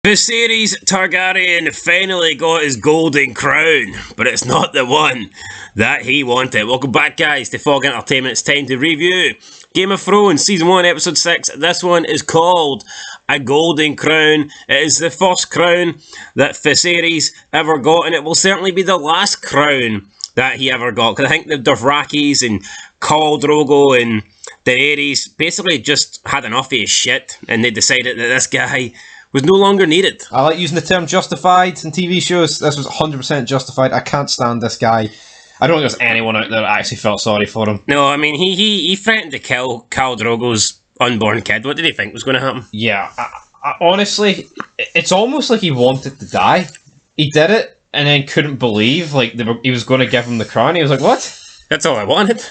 Viserys Targaryen finally got his golden crown, but it's not the one that he wanted. Welcome back, guys, to Fog Entertainment. It's time to review Game of Thrones Season 1, Episode 6. This one is called A Golden Crown. It is the first crown that Viserys ever got, and it will certainly be the last crown that he ever got. Because I think the Dothrakis and Khal Drogo and Daenerys basically just had enough of his shit, and they decided that this guy was no longer needed. I like using the term justified in TV shows. This was 100% justified. I can't stand this guy. I don't think there's anyone out there that actually felt sorry for him. No, I mean, he threatened to kill Khal Drogo's unborn kid. What did he think was going to happen? Yeah, I, honestly, it's almost like he wanted to die. He did it and then couldn't believe he was going to give him the crown. He was like, what? That's all I wanted.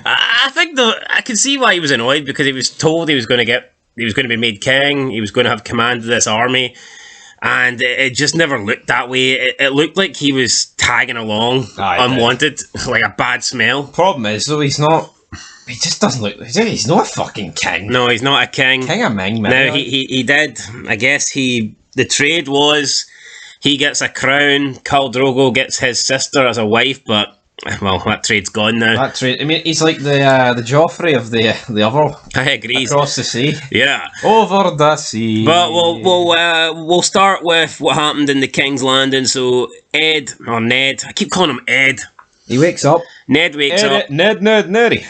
I think, though, I can see why he was annoyed, because he was told he was going to be made king, he was going to have command of this army, and it just never looked that way. It looked like he was tagging along, unwanted, like a bad smell. Problem is, though, he just doesn't look, he's not a fucking king. No, he's not a king. King of Ming, man. Now, he did, I guess the trade was, he gets a crown, Khal Drogo gets his sister as a wife, but well, that trade's gone now. That trade, I mean, he's like the Joffrey of the other. I agree. Across the sea. Yeah. Over the sea. But we'll start with what happened in the King's Landing. So Ned, I keep calling him Ed. He wakes up. Ned wakes up. Ned.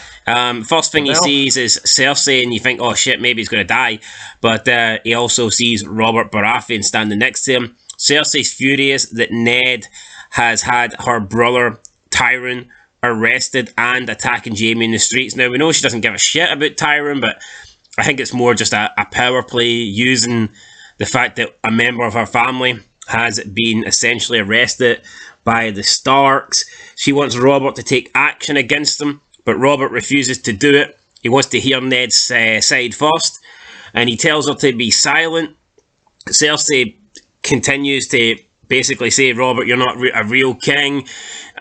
First thing he sees is Cersei, and you think, oh shit, maybe he's going to die. But he also sees Robert Baratheon standing next to him. Cersei's furious that Ned has had her brother Tyrion arrested and attacking Jaime in the streets. Now, we know she doesn't give a shit about Tyrion, but I think it's more just a power play, using the fact that a member of her family has been essentially arrested by the Starks. She wants Robert to take action against them, but Robert refuses to do it. He wants to hear Ned's side first, and he tells her to be silent. Cersei continues to basically say, Robert, you're not a real king.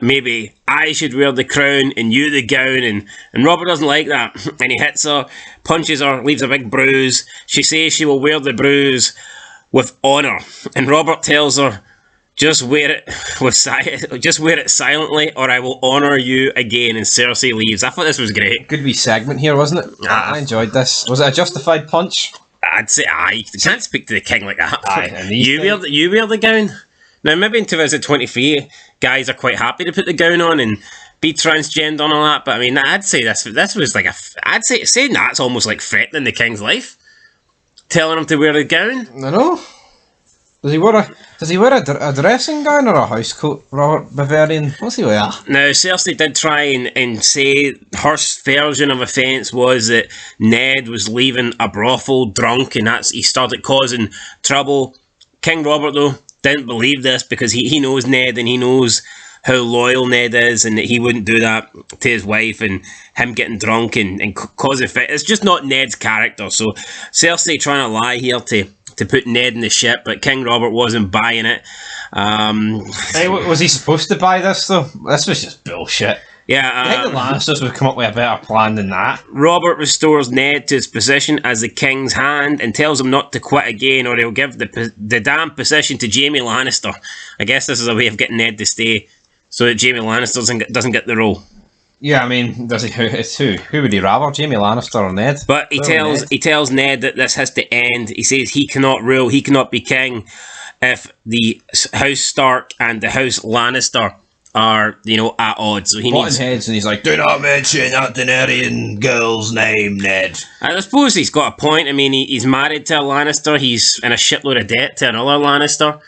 Maybe I should wear the crown and you the gown. And Robert doesn't like that. And he hits her, punches her, leaves a big bruise. She says she will wear the bruise with honour. And Robert tells her, just wear it silently, or I will honour you again. And Cersei leaves. I thought this was great. Good wee segment here, wasn't it? I enjoyed this. Was it a justified punch? I'd say aye. You can't speak to the king like that. Aye, you wear the gown. Now, maybe in 2023, guys are quite happy to put the gown on and be transgender and all that, but I mean, I'd say this was like I'd say saying that's almost like threatening the king's life. Telling him to wear a gown. I know. Does he wear a dressing gown or a house coat, Robert Bavarian? What's he wear? Now, Cersei did try and say her version of offence was that Ned was leaving a brothel drunk, and he started causing trouble. King Robert, though, didn't believe this, because he knows Ned, and he knows how loyal Ned is, and that he wouldn't do that to his wife, and him getting drunk and causing fit. It's just not Ned's character. So Cersei trying to lie here to put Ned in the ship, but King Robert wasn't buying it. Hey, was he supposed to buy this, though? This was just bullshit. Yeah, I think the Lannisters would come up with a better plan than that. Robert restores Ned to his position as the king's hand and tells him not to quit again, or he'll give the damn position to Jaime Lannister. I guess this is a way of getting Ned to stay, so that Jaime Lannister doesn't get the role. Yeah, I mean, it's who? Who would he rather, Jaime Lannister or Ned? But he tells Ned that this has to end. He says he cannot rule, he cannot be king if the House Stark and the House Lannister are, at odds. So he needs heads, and he's like, do not mention that Daenerys girl's name, Ned. I suppose he's got a point. I mean, he's married to a Lannister. He's in a shitload of debt to another Lannister.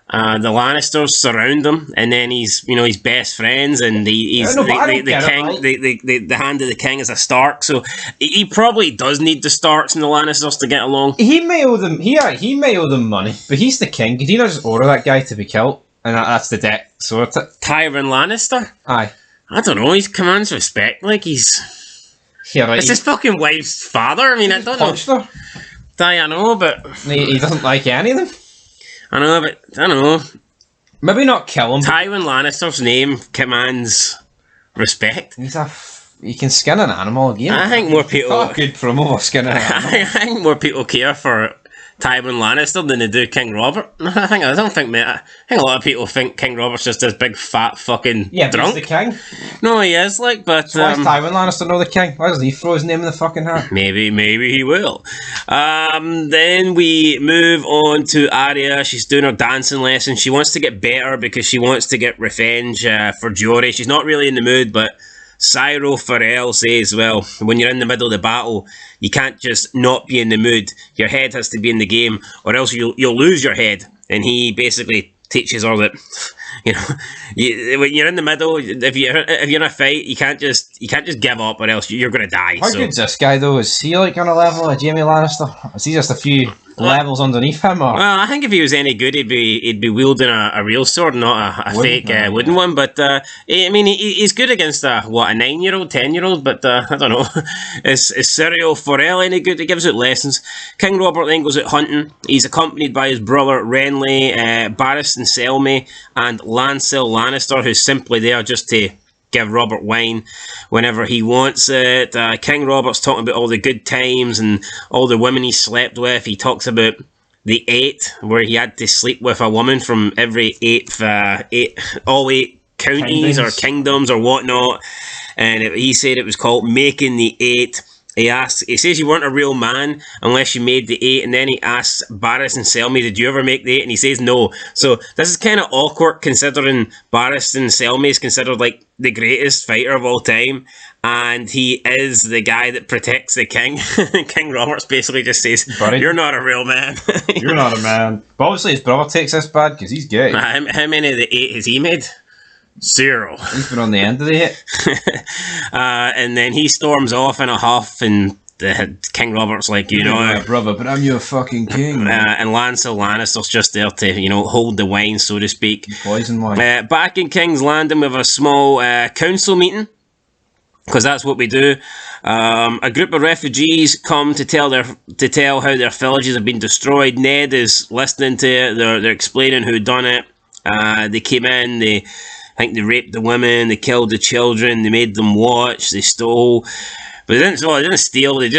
The Lannisters surround him, and then he's best friends, and he's the king. The hand of the king is a Stark, so he probably does need the Starks and the Lannisters to get along. He may owe them. He may owe them money, but he's the king. Did he not just order that guy to be killed? And that's the debt sorted. Tyrion Lannister? Aye. I don't know, he commands respect, like he's... Yeah, right. It's his fucking wife's father, I mean, I don't know. I know, but... He doesn't like any of them? I know, but, I don't know. Maybe not kill him. Tyrion Lannister's name commands respect. He can skin an animal again. I think more people... Good promo, skinning an animal. I think more people care for Tywin Lannister than they do King Robert. I think a lot of people think King Robert's just this big fat fucking drunk. He's the king. No, he is but so why is Tywin Lannister not the king? Why doesn't he throw his name in the fucking hat? Maybe he will. Then we move on to Arya. She's doing her dancing lesson. She wants to get better because she wants to get revenge for Jory. She's not really in the mood, but Syro Farrell says, well, when you're in the middle of the battle, you can't just not be in the mood. Your head has to be in the game, or else you'll lose your head. And he basically teaches her that, when you're in the middle, if you're in a fight, you can't just give up, or else you're going to die. How good's this guy though? Is he like on a level of Jaime Lannister? Is he just a few levels underneath him? Or? Well, I think if he was any good, he'd be wielding a real sword, not a fake wooden one. But he's good against a 9-year-old, 10-year-old. But I don't know. Is Syrio Forel any good? He gives out lessons. King Robert then goes out hunting. He's accompanied by his brother Renly, Barristan Selmy, and Lancel Lannister, who's simply there just to give Robert wine whenever he wants it. King Robert's talking about all the good times and all the women he slept with. He talks about the 8, where he had to sleep with a woman from every all 8 counties or kingdoms or whatnot. And he said it was called making the 8. He says you weren't a real man unless you made the 8, and then he asks Barris and Selmy, did you ever make the 8? And he says no. So this is kind of awkward considering Barris and Selmy is considered like the greatest fighter of all time, and he is the guy that protects the king. King Roberts basically just says, buddy, you're not a real man. You're not a man. But obviously his brother takes this bad because he's gay. How many of the 8 has he made? 0. He's been on the end of the hit. And then he storms off in a huff, and King Robert's like, you're my brother, but I'm your fucking king. And Lancel Lannister's just there to, hold the wine, so to speak. Poison wine. Back in King's Landing, we have a small council meeting, because that's what we do. A group of refugees come to tell how their villages have been destroyed. Ned is listening to it. They're explaining who done it. They came in. I think they raped the women, they killed the children, they made them watch, they stole. But they didn't steal, they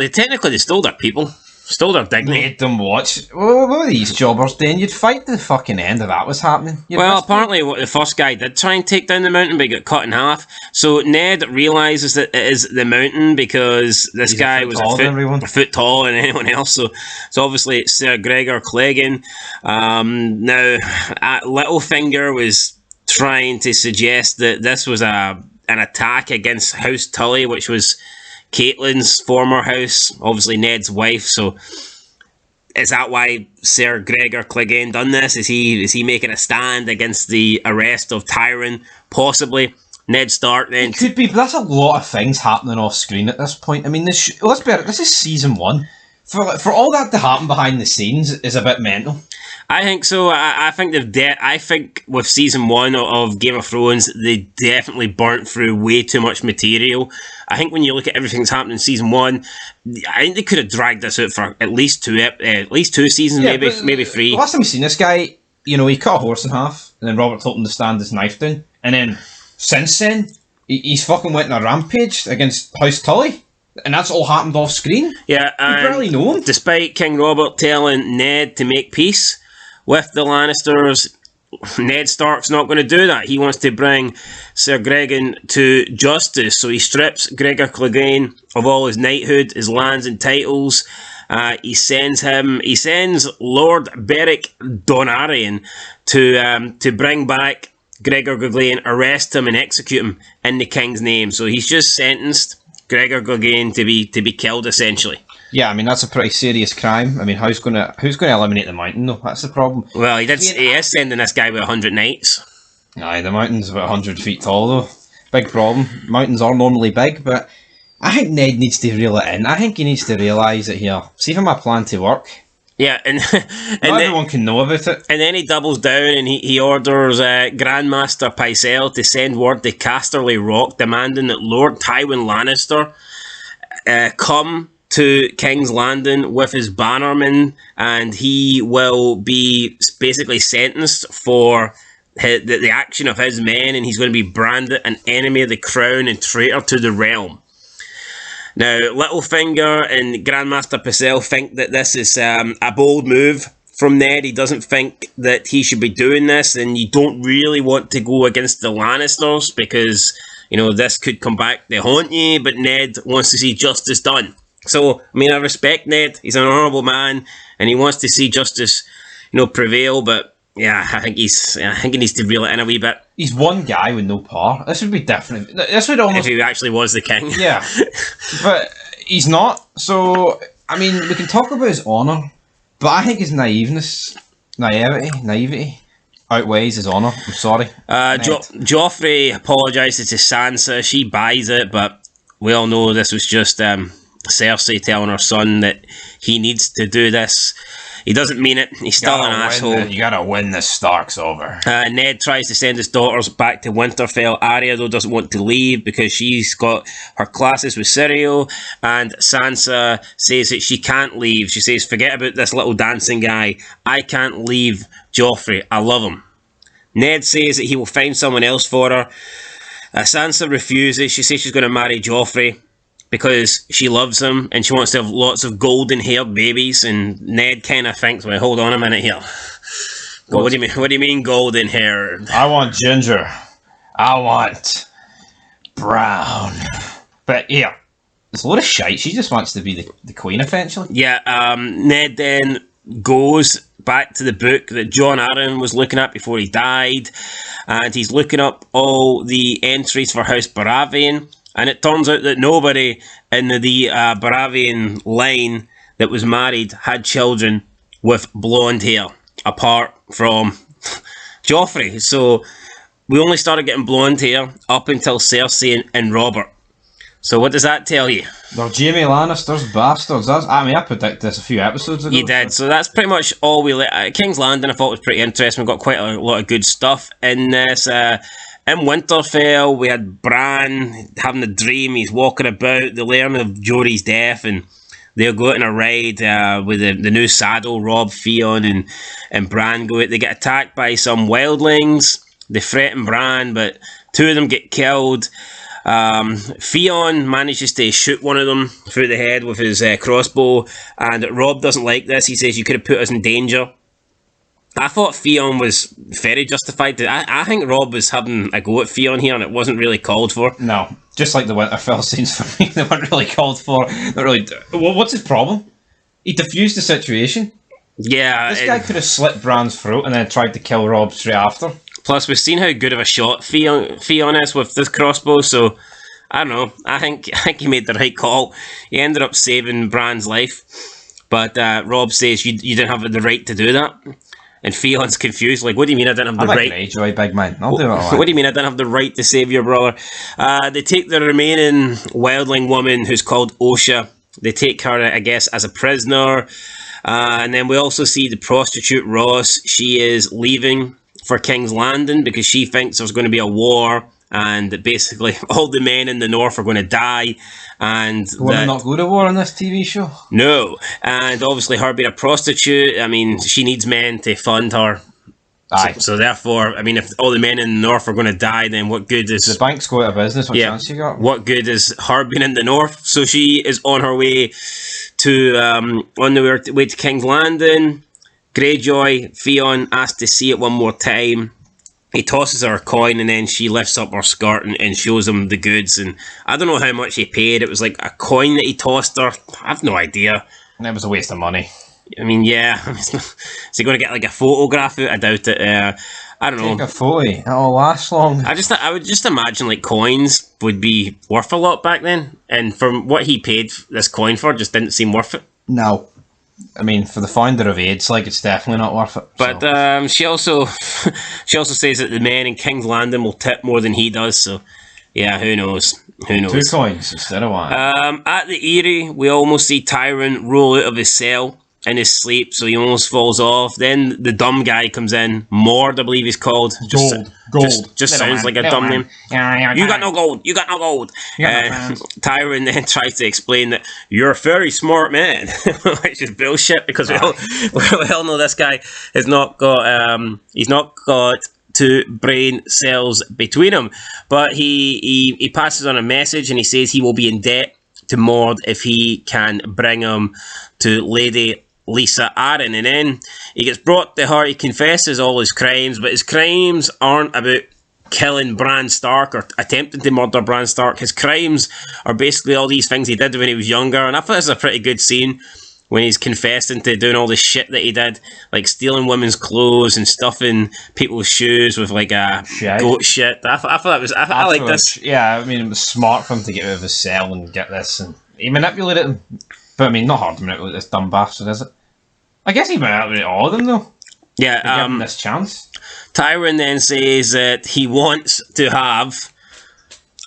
technically stole their people. Stole their dignity. Made them watch. What were these jobbers doing? You'd fight to the fucking end of that was happening. Apparently the first guy did try and take down the mountain, but he got cut in half. So Ned realises that it is the mountain because this guy was a foot taller than anyone else. So obviously it's Sir Gregor Clegane. Now, Littlefinger was trying to suggest that this was an attack against House Tully, which was Caitlyn's former house, obviously Ned's wife. So is that why Sir Gregor Clegane done this? Is he making a stand against the arrest of Tyrion? Possibly. Ned Stark then. It could be, but that's a lot of things happening off screen at this point. I mean, this is season 1. For all that to happen behind the scenes is a bit mental. I think so. I think I think with season 1 of Game of Thrones, they definitely burnt through way too much material. I think when you look at everything that's happened in season 1, I think they could have dragged this out for at least 2 seasons, maybe 3. The last time we seen this guy, he cut a horse in half, and then Robert told him to stand his knife down, and then since then, he's fucking went on a rampage against House Tully. And that's all happened off screen? Yeah, and you barely know him. Despite King Robert telling Ned to make peace with the Lannisters, Ned Stark's not going to do that. He wants to bring Sir Gregor to justice. So he strips Gregor Clegane of all his knighthood, his lands and titles. He sends Lord Beric Dondarrion to bring back Gregor Clegane, arrest him and execute him in the king's name. So he's just sentenced Gregor Clegane to be killed, essentially. Yeah, I mean that's a pretty serious crime. I mean, who's gonna eliminate the mountain though? That's the problem. Well, he is sending this guy with 100 knights. Aye, the mountain's about 100 feet tall though. Big problem. Mountains are normally big, but I think Ned needs to reel it in. I think he needs to realise that here. See for my plan to work. Yeah, and not everyone can know about it. And then he doubles down and he orders Grandmaster Pycelle to send word to Casterly Rock demanding that Lord Tywin Lannister come to King's Landing with his bannermen, and he will be basically sentenced for the action of his men, and he's going to be branded an enemy of the crown and traitor to the realm. Now, Littlefinger and Grandmaster Pycelle think that this is a bold move from Ned. He doesn't think that he should be doing this, and you don't really want to go against the Lannisters because, this could come back to haunt you, but Ned wants to see justice done. So, I respect Ned. He's an honourable man, and he wants to see justice, prevail, but yeah, I think he needs to reel it in a wee bit. He's one guy with no power. This would be different. This would almost... If he actually was the king. Yeah. But he's not. So, we can talk about his honour, but I think his naivety outweighs his honour. I'm sorry. Joffrey apologises to Sansa. She buys it, but we all know this was just Cersei telling her son that he needs to do this. He doesn't mean it. He's still an asshole. You gotta win the Starks over. Ned tries to send his daughters back to Winterfell. Arya, though, doesn't want to leave because she's got her classes with Syrio. And Sansa says that she can't leave. She says, forget about this little dancing guy. I can't leave Joffrey. I love him. Ned says that he will find someone else for her. Sansa refuses. She says she's going to marry Joffrey because she loves him and she wants to have lots of golden haired babies. And Ned kind of thinks, well, hold on a minute here. What do you mean golden hair? I want ginger. I want brown. But yeah, it's a lot of shite. She just wants to be the queen eventually. Yeah, Ned then goes back to the book that Jon Arryn was looking at before he died, and he's looking up all the entries for House Baratheon. And it turns out that nobody in the Baratheon line that was married had children with blonde hair, apart from Joffrey. So we only started getting blonde hair up until Cersei and Robert. So what does that tell you? They're Jaime Lannister's bastards. I predicted this a few episodes ago. You did. So that's pretty much all we... King's Landing I thought was pretty interesting. We got quite a lot of good stuff in this. In Winterfell, we had Bran having a dream. He's walking about. They learn of Jory's death, and they'll go out on a ride with the new saddle. Robb, Theon, and Bran go out. They get attacked by some wildlings. They threaten Bran, but two of them get killed. Theon manages to shoot one of them through the head with his crossbow, and Robb doesn't like this. He says, you could have put us in danger. I thought Theon was very justified. I think Robb was having a go at Theon here, and it wasn't really called for. No, just like the Winterfell scenes for me, they weren't really called for. Not really. What's his problem? He diffused the situation. Yeah, this guy could have slit Bran's throat and then tried to kill Robb straight after. Plus, we've seen how good of a shot Theon is with this crossbow, so I don't know. I think he made the right call. He ended up saving Bran's life, but Robb says you didn't have the right to do that. And Theon's confused, like, what do you mean I didn't have the right? Greyjoy, big man. I'll do it all. What do you mean I didn't have the right to save your brother? They take the remaining wildling woman, who's called Osha. They take her, I guess, as a prisoner. And then we also see the prostitute Ross. She is leaving for King's Landing because she thinks there's going to be a war, and that basically all the men in the north are going to die. And women not go to war on this TV show? No. And obviously her being a prostitute, she needs men to fund her. Aye. So therefore, if all the men in the north are going to die, then what good is... The bank's go out of business, what chance you got? What good is her being in the north? So she is on her way to, to King's Landing. Greyjoy, Theon asked to see it one more time. He tosses her a coin, and then she lifts up her skirt and shows him the goods. And I don't know how much he paid. It was like a coin that he tossed her. I have no idea. And it was a waste of money. Yeah. Is he going to get like a photograph out? I doubt it. I don't know. Take a photo. It'll last long. I would just imagine like coins would be worth a lot back then. And from what he paid this coin for, just didn't seem worth it. No. For the founder of AIDS, it's definitely not worth it. But so. She also says that the men in King's Landing will tip more than he does. So, yeah, who knows? 2 coins instead of 1. At the Eyrie, we almost see Tyrion roll out of his cell in his sleep, so he almost falls off. Then the dumb guy comes in, Mord, I believe he's called. Gold. Just sounds like a dumb name. You got no gold. Tyrion then tries to explain that you're a very smart man, which is bullshit because we all know this guy has not got he's not got 2 brain cells between him. But he passes on a message, and he says he will be in debt to Mord if he can bring him to Lady Lisa Arryn. And then he gets brought to her. He confesses all his crimes, but his crimes aren't about killing Bran Stark or attempting to murder Bran Stark. His crimes are basically all these things he did when he was younger, and I thought it was a pretty good scene when he's confessing to doing all the shit that he did, like stealing women's clothes and stuffing people's shoes with like a goat shit. I thought that was I like this. Yeah, I mean, it was smart for him to get out of his cell and get this, and he manipulated him, but I mean, not hard to manipulate this dumb bastard, is it? I guess he manipulated all of them though. Yeah, give him this chance. Tyrion then says that he wants to have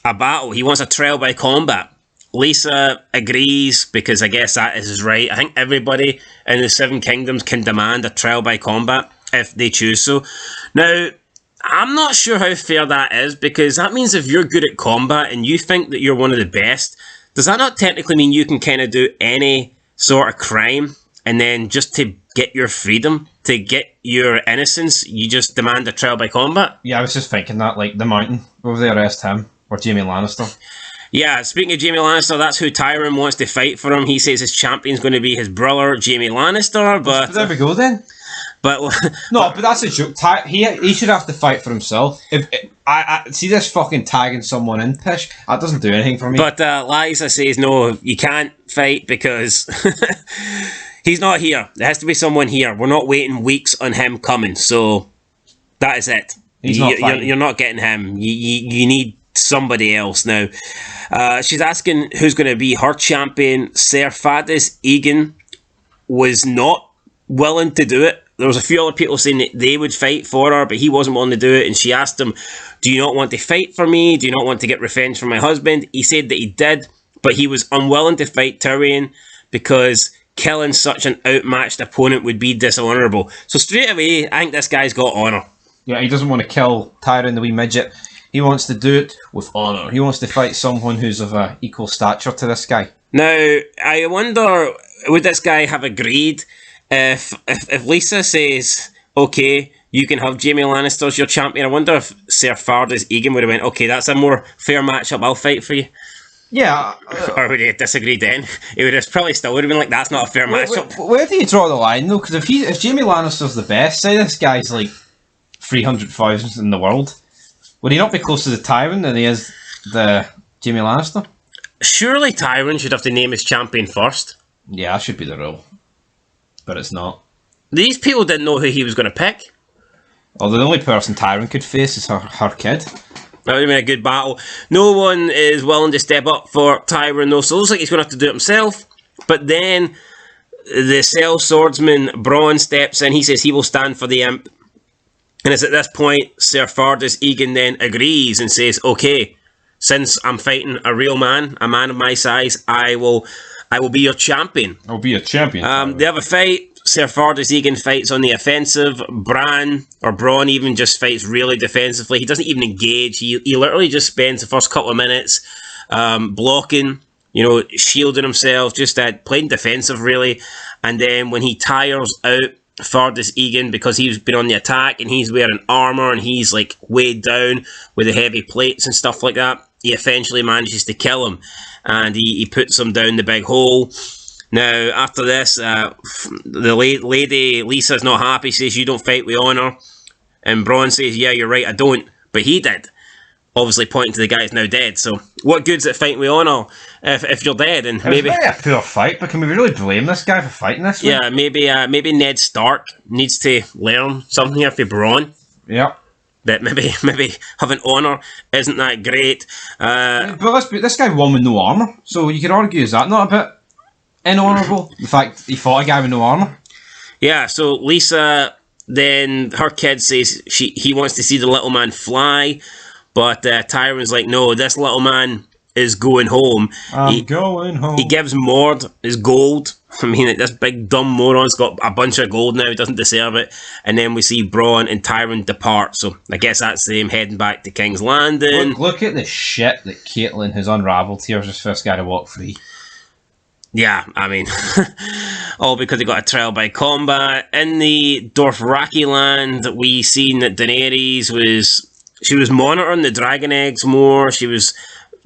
a battle. He wants a trial by combat. Lisa agrees because I guess that is right. I think everybody in the Seven Kingdoms can demand a trial by combat if they choose so. Now, I'm not sure how fair that is because that means if you're good at combat and you think that you're one of the best, does that not technically mean you can kind of do any sort of crime and then just to get your freedom, to get your innocence, you just demand a trial by combat? Yeah, I was just thinking that, like the Mountain, over they arrest him, or Jaime Lannister. Yeah, speaking of Jaime Lannister, that's who Tyrion wants to fight for him. He says his champion's going to be his brother, Jaime Lannister, but... There we go then. But no, but that's a joke. He should have to fight for himself. If I see this fucking tagging someone in pish, that doesn't do anything for me. But Liza says, no, you can't fight because... He's not here. There has to be someone here. We're not waiting weeks on him coming. So that is it. You're not getting him. You need somebody else now. She's asking who's going to be her champion. Ser Fadis Egan was not willing to do it. There was a few other people saying that they would fight for her, but he wasn't willing to do it. And she asked him, do you not want to fight for me? Do you not want to get revenge for my husband? He said that he did, but he was unwilling to fight Tyrion because killing such an outmatched opponent would be dishonourable. So straight away, I think this guy's got honour. Yeah, he doesn't want to kill Tyrion the wee midget. He wants to do it with honour. He wants to fight someone who's of equal stature to this guy. Now, I wonder, would this guy have agreed if Lisa says, okay, you can have Jaime Lannister as your champion? I wonder if Ser Fardis Egan would have went, okay, that's a more fair matchup, I'll fight for you. Yeah. Or would he have disagreed then? He would have probably still would have been like, that's not a fair matchup. Where do you draw the line though? Because if Jaime Lannister's the best, say this guy's like 300,000 in the world, would he not be closer to Tyrion than he is the Jaime Lannister? Surely Tyrion should have to name his champion first. Yeah, that should be the rule. But it's not. These people didn't know who he was going to pick. Well, the only person Tyrion could face is her kid. That would have been a good battle. No one is willing to step up for Tyrion though, so it looks like he's going to have to do it himself. But then the Cell Swordsman Bronn steps in. He says he will stand for the imp. And it's at this point Ser Fardis Egan then agrees and says, okay, since I'm fighting a real man, a man of my size, I will be your champion. I'll be a champion. They have a fight. Ser Fardis Egan fights on the offensive. Bronn even just fights really defensively. He doesn't even engage. He literally just spends the first couple of minutes blocking, shielding himself, just playing defensive really. And then when he tires out Fardis Egan because he's been on the attack and he's wearing armour and he's like weighed down with the heavy plates and stuff like that, he eventually manages to kill him and he puts him down the big hole. Now, after this, the lady Lisa's not happy. She says, you don't fight with honour. And Bronn says, yeah, you're right, I don't. But he did. Obviously pointing to the guy who's now dead. So, what good's it fighting with honour if you're dead? And maybe it's a poor fight, but can we really blame this guy for fighting this way? Yeah, maybe Ned Stark needs to learn something here for Bronn. Yeah. That maybe having honour isn't that great. But this guy won with no armour. So, you could argue, is that not a bit inhonourable? The fact he fought a guy with no armour. Yeah, so Lisa, then her kid says he wants to see the little man fly, but Tyrion's like, no, this little man is going home. Going home. He gives Mord his gold. I mean, this big dumb moron's got a bunch of gold now, he doesn't deserve it. And then we see Bronn and Tyrion depart, so I guess that's them heading back to King's Landing. Look at the shit that Caitlyn has unravelled here as this first guy to walk free. Yeah, I mean, all because he got a trial by combat. In the Dothraki land, we seen that Daenerys was monitoring the dragon eggs more. She was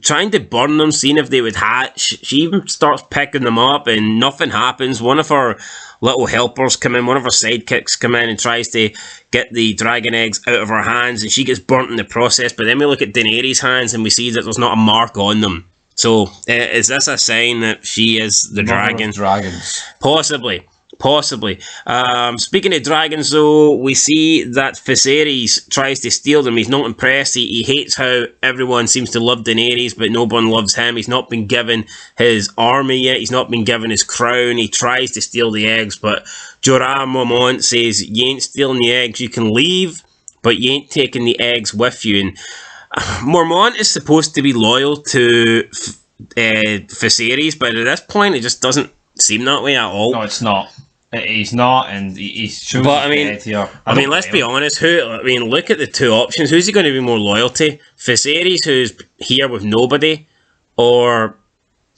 trying to burn them, seeing if they would hatch. She even starts picking them up, and nothing happens. One of her little helpers come in, one of her sidekicks come in and tries to get the dragon eggs out of her hands, and she gets burnt in the process. But then we look at Daenerys' hands, and we see that there's not a mark on them. So, is this a sign that she is the dragon? Dragons. Possibly. Speaking of dragons, though, we see that Viserys tries to steal them. He's not impressed. He hates how everyone seems to love Daenerys, but no one loves him. He's not been given his army yet. He's not been given his crown. He tries to steal the eggs, but Jorah Mormont says, "You ain't stealing the eggs. You can leave, but you ain't taking the eggs with you." And Mormont is supposed to be loyal to Viserys, but at this point, it just doesn't seem that way at all. No, it's not. He's not, and he's showing. But I mean, dead here. Let's be honest. Look at the two options. Who's he going to be more loyal to? Viserys, who's here with nobody, or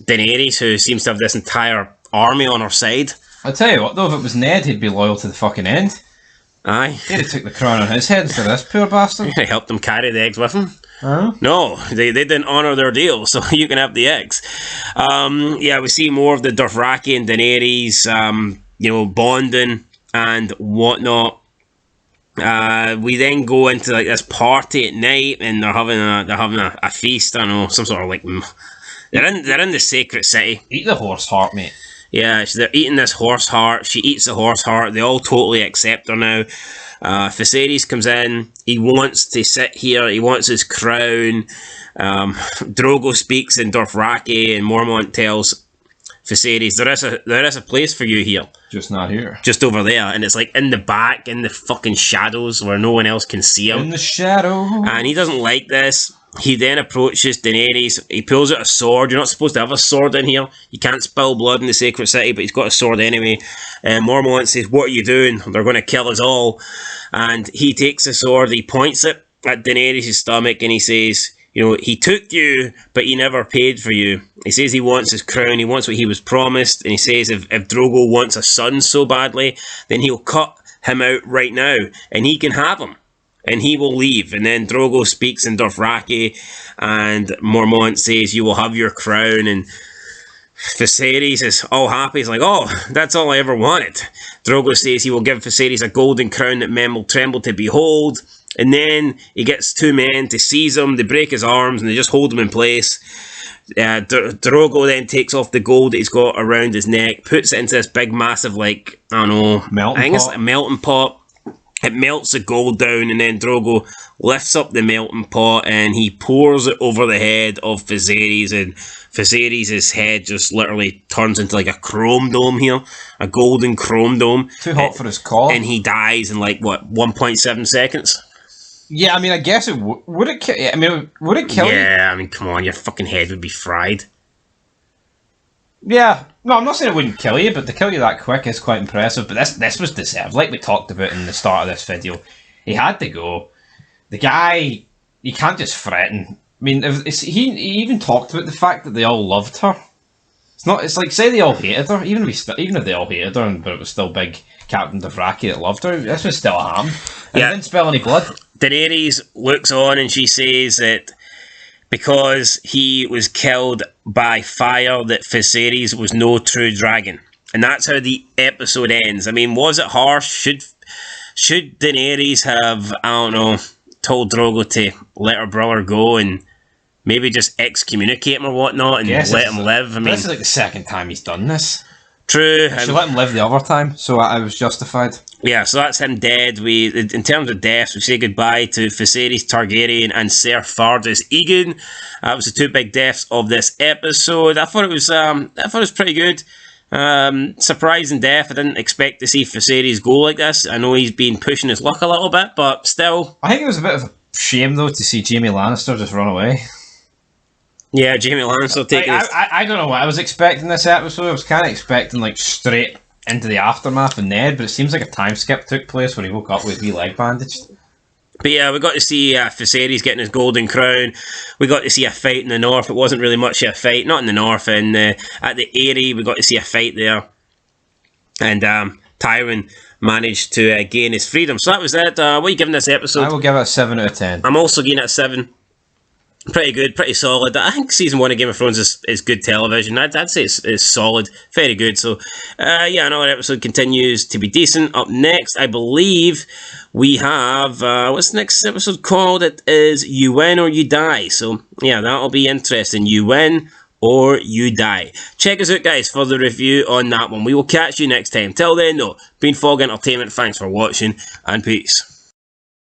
Daenerys, who seems to have this entire army on her side? I'll tell you what, though, if it was Ned, he'd be loyal to the fucking end. Aye. He'd have took the crown on his head instead of this poor bastard. He helped them carry the eggs with him. Huh? No, they didn't honour their deal, so you can have the eggs. We see more of the Dothraki and Daenerys, bonding and whatnot. We then go into like this party at night, and they're having a feast. I don't know, some sort of like they're in the sacred city. Eat the horse heart, mate. Yeah, so they're eating this horse heart. She eats the horse heart. They all totally accept her now. Viserys comes in. He wants to sit here. He wants his crown. Drogo speaks in Dothraki, and Mormont tells Viserys, there is a place for you here. Just not here. Just over there. And it's like in the back, in the fucking shadows, where no one else can see him. In the shadow. And he doesn't like this. He then approaches Daenerys. He pulls out a sword. You're not supposed to have a sword in here. You can't spill blood in the sacred city, but he's got a sword anyway. Mormont says, "What are you doing? They're going to kill us all." And he takes the sword. He points it at Daenerys' stomach, and he says, he took you, but he never paid for you. He says he wants his crown. He wants what he was promised. And he says if Drogo wants a son so badly, then he'll cut him out right now, and he can have him. And he will leave. And then Drogo speaks in Dothraki, and Mormont says, "You will have your crown." And Viserys is all happy. He's like, "Oh, that's all I ever wanted." Drogo says he will give Viserys a golden crown that men will tremble to behold. And then he gets two men to seize him. They break his arms, and they just hold him in place. Drogo then takes off the gold that he's got around his neck, puts it into this big, massive, it's a melting pot. It melts the gold down, and then Drogo lifts up the melting pot and he pours it over the head of Viserys, and Viserys' head just literally turns into like a chrome dome here, a golden chrome dome. Too hot for his collar. And he dies in 1.7 seconds. Yeah, I mean, I guess it would it kill. I mean, would it kill you? Yeah, I mean, come on, your fucking head would be fried. Yeah, no, I'm not saying it wouldn't kill you, but to kill you that quick is quite impressive. But this was deserved, like we talked about in the start of this video. He had to go. The guy, you can't just threaten. I mean, he even talked about the fact that they all loved her. It's like, say they all hated her, even if they all hated her, but it was still big Captain Dothraki that loved her. This was still a ham. And it didn't spill any blood. Daenerys looks on and she says that because he was killed by fire, that Viserys was no true dragon. And that's how the episode ends. I mean, was it harsh? Should Daenerys have, told Drogo to let her brother go and maybe just excommunicate him or whatnot and let him live? I mean, this is like the second time he's done this. True. She let him live the other time, so I was justified. Yeah, so that's him dead. In terms of deaths, we say goodbye to Viserys Targaryen and Ser Fardus Egan. That was the two big deaths of this episode. I thought it was pretty good. Surprising death. I didn't expect to see Viserys go like this. I know he's been pushing his luck a little bit, but still. I think it was a bit of a shame though to see Jaime Lannister just run away. Yeah, Jaime Lannister taking I don't know what I was expecting this episode. I was kind of expecting straight into the aftermath of Ned, but it seems like a time skip took place where he woke up with his wee leg bandaged. But yeah, we got to see Viserys getting his golden crown. We got to see a fight in the north. It wasn't really much of a fight, not in the north. And at the Eyrie, we got to see a fight there. And Tyrion managed to gain his freedom. So that was it. What are you giving this episode? I will give it a 7 out of 10. I'm also giving it a 7. Pretty good, pretty solid. I think season 1 of Game of Thrones is good television. I'd say it's solid, very good. So, yeah, another episode continues to be decent. Up next, I believe we have, what's the next episode called? It is You Win or You Die. So, yeah, that'll be interesting. You win or you die. Check us out, guys, for the review on that one. We will catch you next time. Till then, though, been Fog Entertainment. Thanks for watching, and peace.